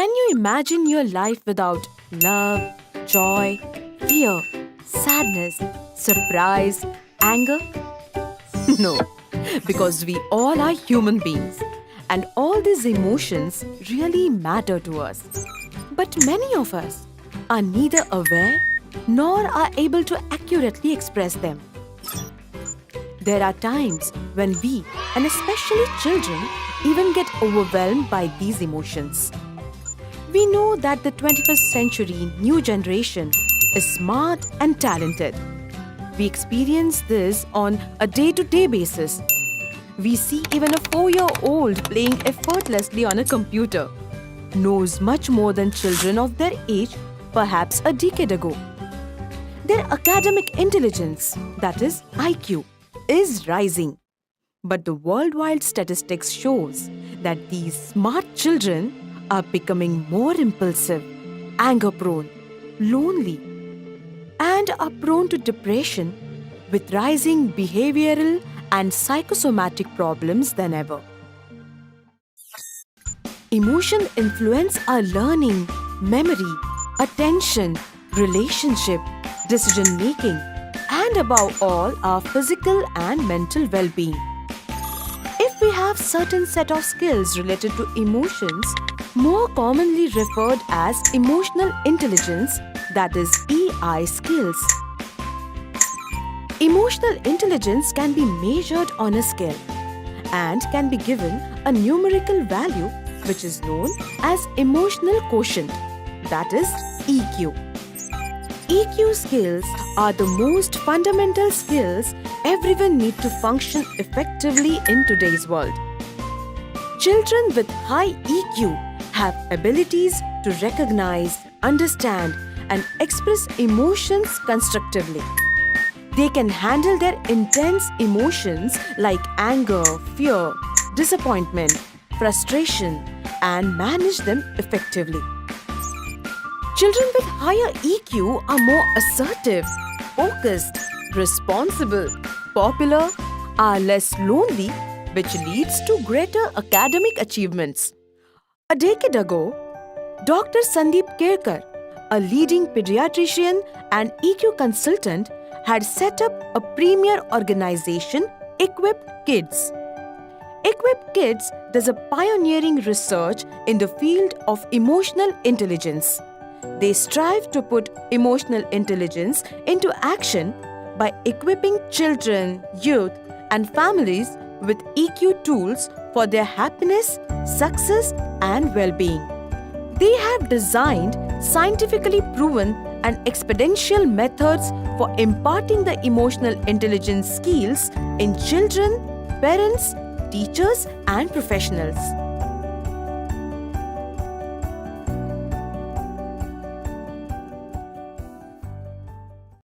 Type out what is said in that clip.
Can you imagine your life without love, joy, fear, sadness, surprise, anger? No, because we all are human beings and all these emotions really matter to us. But many of us are neither aware nor are able to accurately express them. There are times when we, and especially children, even get overwhelmed by these emotions. We know that the 21st century new generation is smart and talented. We experience this on a day-to-day basis. We see even a 4-year-old playing effortlessly on a computer, knows much more than children of their age, perhaps a decade ago. Their academic intelligence, that is IQ, is rising. But the worldwide statistics shows that these smart children are becoming more impulsive, anger-prone, lonely, and are prone to depression with rising behavioral and psychosomatic problems than ever. Emotion influence our learning, memory, attention, relationship, decision-making, and above all, our physical and mental well-being. If we have certain set of skills related to emotions, more commonly referred as emotional intelligence, that is EI skills. Emotional intelligence can be measured on a scale and can be given a numerical value which is known as emotional quotient, that is EQ. EQ skills are the most fundamental skills everyone needs to function effectively in today's world. Children with high EQ have abilities to recognize, understand, and express emotions constructively. They can handle their intense emotions like anger, fear, disappointment, frustration, and manage them effectively. Children with higher EQ are more assertive, focused, responsible, popular, are less lonely, which leads to greater academic achievements. A decade ago, Dr. Sandeep Kerkar, a leading pediatrician and EQ consultant, had set up a premier organization, Equip Kids. Equip Kids does a pioneering research in the field of emotional intelligence. They strive to put emotional intelligence into action by equipping children, youth, and families with EQ tools for their happiness, success, and well-being. They have designed scientifically proven and exponential methods for imparting the emotional intelligence skills in children, parents, teachers, and professionals.